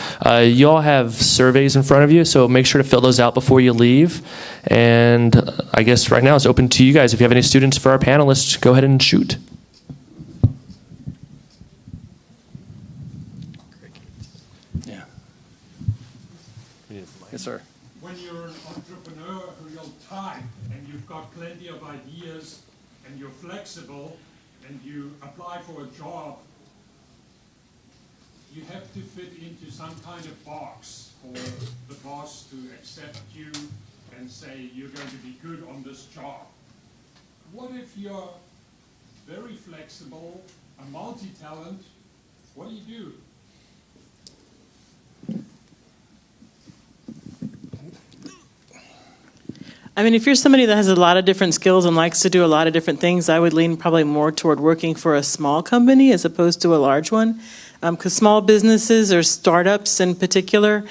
you all have surveys in front of you, so make sure to fill those out before you leave. And I guess right now it's open to you guys. If you have any students for our panelists, go ahead and shoot. Yeah. Yes, sir. When you're an entrepreneur real time and you've got plenty of ideas and you're flexible and you apply for a job, you have to fit into some kind of box for the boss to accept you and say you're going to be good on this job. What if you're very flexible, a multi-talent? What do you do? If you're somebody that has a lot of different skills and likes to do a lot of different things, I would lean probably more toward working for a small company as opposed to a large one. Because small businesses or startups in particular,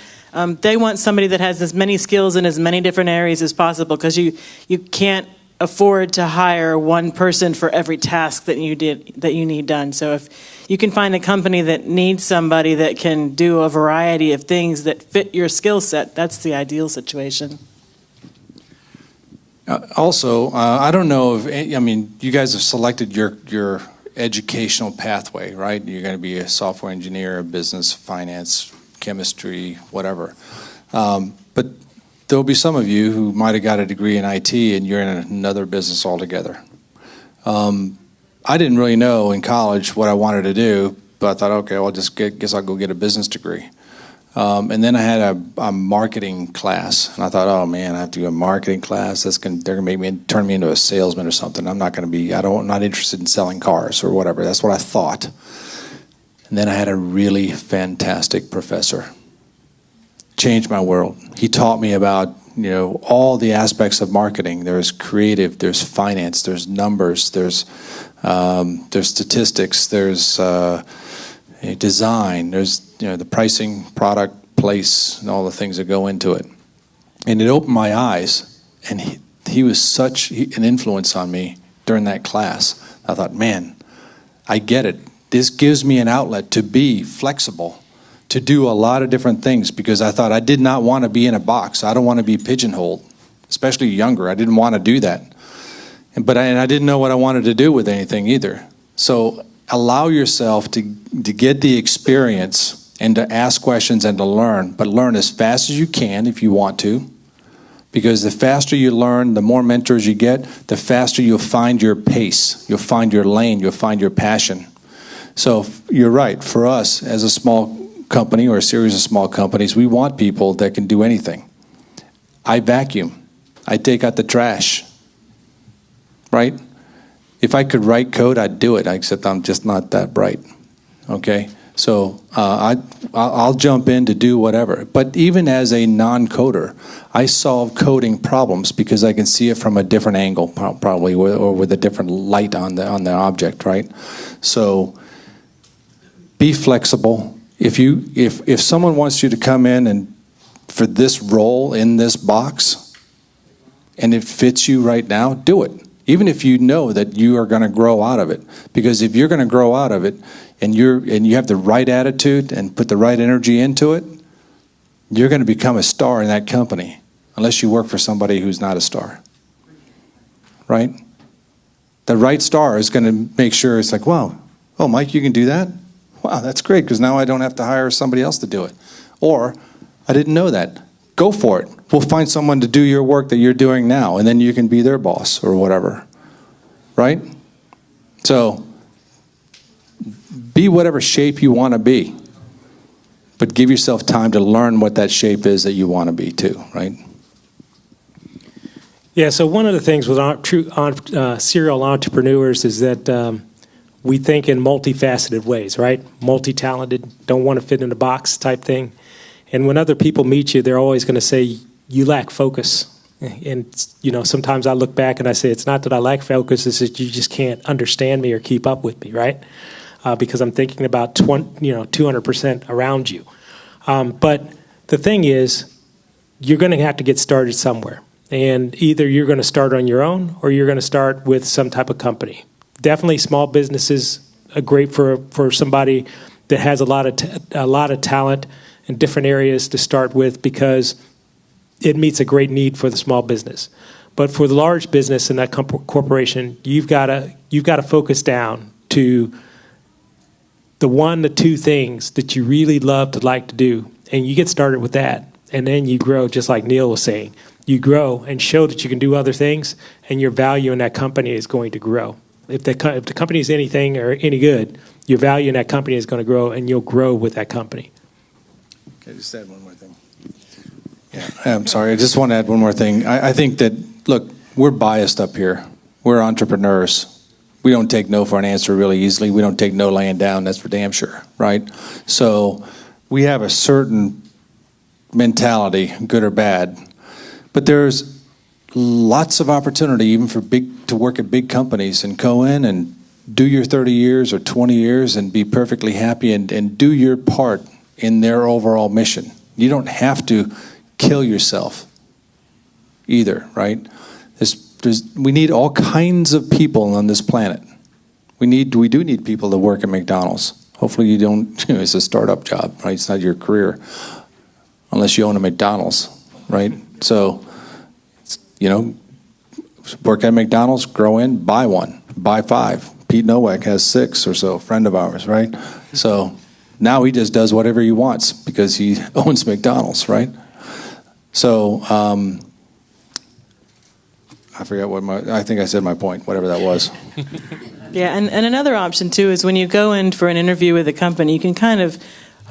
they want somebody that has as many skills in as many different areas as possible, because you can't afford to hire one person for every task that you need done. So if you can find a company that needs somebody that can do a variety of things that fit your skill set, that's the ideal situation. Also, I don't know if, you guys have selected your educational pathway, right? You're going to be a software engineer, business, finance, chemistry, whatever. But there'll be some of you who might have got a degree in IT and you're in another business altogether. I didn't really know in college what I wanted to do, but I thought, okay, well, guess I'll go get a business degree. And then I had a marketing class, and I thought, oh man, I have to do a marketing class. They're gonna turn me into a salesman or something. I'm not interested in selling cars or whatever. That's what I thought. And then I had a really fantastic professor. Changed my world. He taught me about all the aspects of marketing. There's creative, there's finance, there's numbers, there's statistics, there's design, there's the pricing, product, place, and all the things that go into it. And it opened my eyes, and he was such an influence on me during that class. I thought, man, I get it. This gives me an outlet to be flexible, to do a lot of different things, because I thought I did not want to be in a box. I don't want to be pigeonholed, especially younger. I didn't want to do that. But I didn't know what I wanted to do with anything either. So allow yourself to get the experience and to ask questions and to learn, but learn as fast as you can if you want to, because the faster you learn, the more mentors you get, the faster you'll find your pace, you'll find your lane, you'll find your passion. So you're right, for us as a small company or a series of small companies, we want people that can do anything. I vacuum, I take out the trash, right? If I could write code, I'd do it, except I'm just not that bright, okay? So I'll jump in to do whatever. But even as a non-coder, I solve coding problems because I can see it from a different angle, probably, or with a different light on the object, right? So be flexible. If someone wants you to come in and for this role in this box, and it fits you right now, do it. Even if you know that you are going to grow out of it, because if you're going to grow out of it, and you have the right attitude and put the right energy into it, you're going to become a star in that company, unless you work for somebody who's not a star, right? The right star is going to make sure it's like, wow, oh, Mike, you can do that? Wow, that's great, because now I don't have to hire somebody else to do it. Or, I didn't know that. Go for it. We'll find someone to do your work that you're doing now, and then you can be their boss or whatever, right? So, be whatever shape you want to be, but give yourself time to learn what that shape is that you want to be too, right? Yeah, so one of the things with serial entrepreneurs is that we think in multifaceted ways, right? Multi-talented, don't want to fit in a box type thing. And when other people meet you, they're always going to say, you lack focus. And, sometimes I look back and I say, it's not that I lack focus, it's that you just can't understand me or keep up with me, right? Because I'm thinking about 200% around you. But the thing is, you're going to have to get started somewhere. And either you're going to start on your own or you're going to start with some type of company. Definitely small businesses are great for somebody that has a lot of talent in different areas to start with, because it meets a great need for the small business. But for the large business and that corporation, you've got to focus down to the 1 to 2 things that you really love to like to do, and you get started with that, and then you grow, just like Neil was saying. You grow and show that you can do other things, and your value in that company is going to grow. If the company is anything or any good, your value in that company is going to grow, and you'll grow with that company. Okay, just add one more thing. Yeah, I'm sorry. I just want to add one more thing. I think that, look, we're biased up here. We're entrepreneurs. We don't take no for an answer really easily. We don't take no laying down. That's for damn sure, right? So we have a certain mentality, good or bad. But there's lots of opportunity even to work at big companies and go in and do your 30 years or 20 years and be perfectly happy and do your part in their overall mission. You don't have to kill yourself either, right? We need all kinds of people on this planet. We do need people to work at McDonald's. Hopefully you don't, it's a startup job, right? It's not your career, unless you own a McDonald's, right? So, work at McDonald's, grow in, buy one, buy 5. Pete Nowak has 6 or so, a friend of ours, right? So now he just does whatever he wants because he owns McDonald's, right? So, I forgot I think I said my point, whatever that was. Yeah, and another option too is when you go in for an interview with a company, you can kind of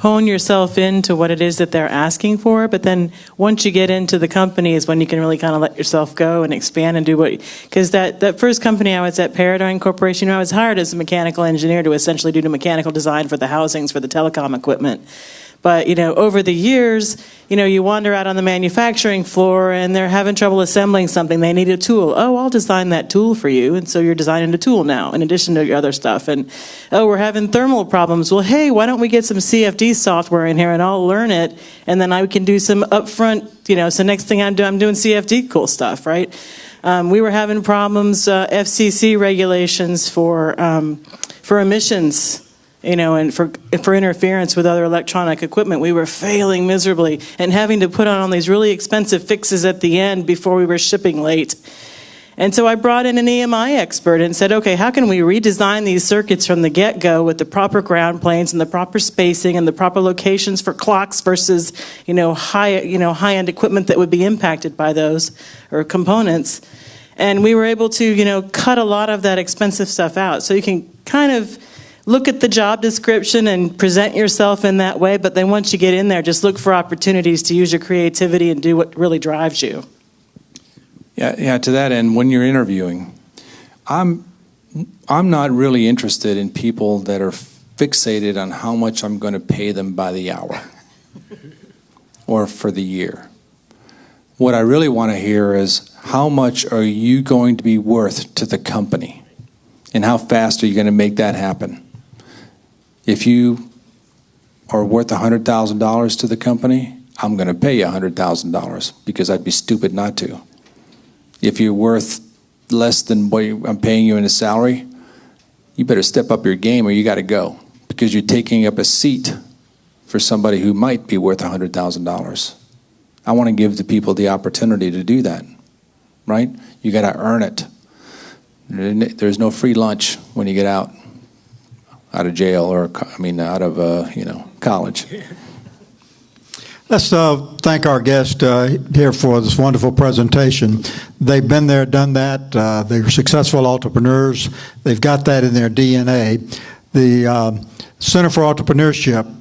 hone yourself into what it is that they're asking for. But then once you get into the company is when you can really kind of let yourself go and expand and do what, because that first company I was at, Paradigm Corporation, I was hired as a mechanical engineer to essentially do the mechanical design for the housings for the telecom equipment. But, over the years, you wander out on the manufacturing floor and they're having trouble assembling something. They need a tool. Oh, I'll design that tool for you. And so you're designing a tool now in addition to your other stuff. And, oh, we're having thermal problems. Well, hey, why don't we get some CFD software in here and I'll learn it. And then I can do some upfront, so next thing I'm doing CFD cool stuff, right? We were having problems, FCC regulations for emissions. And for interference with other electronic equipment, we were failing miserably and having to put on these really expensive fixes at the end before we were shipping late. And so I brought in an EMI expert and said, okay, how can we redesign these circuits from the get-go with the proper ground planes and the proper spacing and the proper locations for clocks versus, high-end equipment that would be impacted by those or components. And we were able to, cut a lot of that expensive stuff out. So you can kind of look at the job description and present yourself in that way, but then once you get in there, just look for opportunities to use your creativity and do what really drives you. Yeah. To that end, when you're interviewing, I'm not really interested in people that are fixated on how much I'm going to pay them by the hour or for the year. What I really want to hear is how much are you going to be worth to the company, and how fast are you going to make that happen? If you are worth $100,000 to the company, I'm going to pay you $100,000 because I'd be stupid not to. If you're worth less than what I'm paying you in a salary, you better step up your game or you got to go, because you're taking up a seat for somebody who might be worth $100,000. I want to give the people the opportunity to do that, right? You got to earn it. There's no free lunch when you get out of jail or, out of, college. Let's thank our guest here for this wonderful presentation. They've been there, done that. They're successful entrepreneurs. They've got that in their DNA. The Center for Entrepreneurship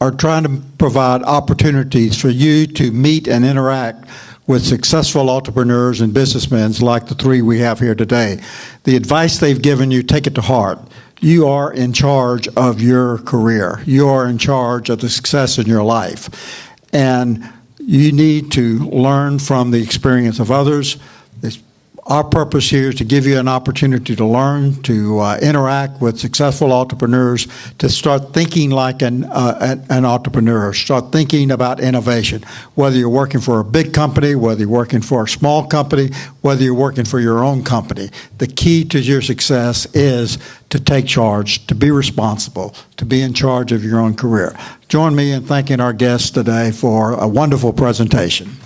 are trying to provide opportunities for you to meet and interact with successful entrepreneurs and businessmen like the three we have here today. The advice they've given you, take it to heart. You are in charge of your career. You are in charge of the success in your life. And you need to learn from the experience of others. Our purpose here is to give you an opportunity to learn, to interact with successful entrepreneurs, to start thinking like an entrepreneur, start thinking about innovation. Whether you're working for a big company, whether you're working for a small company, whether you're working for your own company, the key to your success is to take charge, to be responsible, to be in charge of your own career. Join me in thanking our guests today for a wonderful presentation.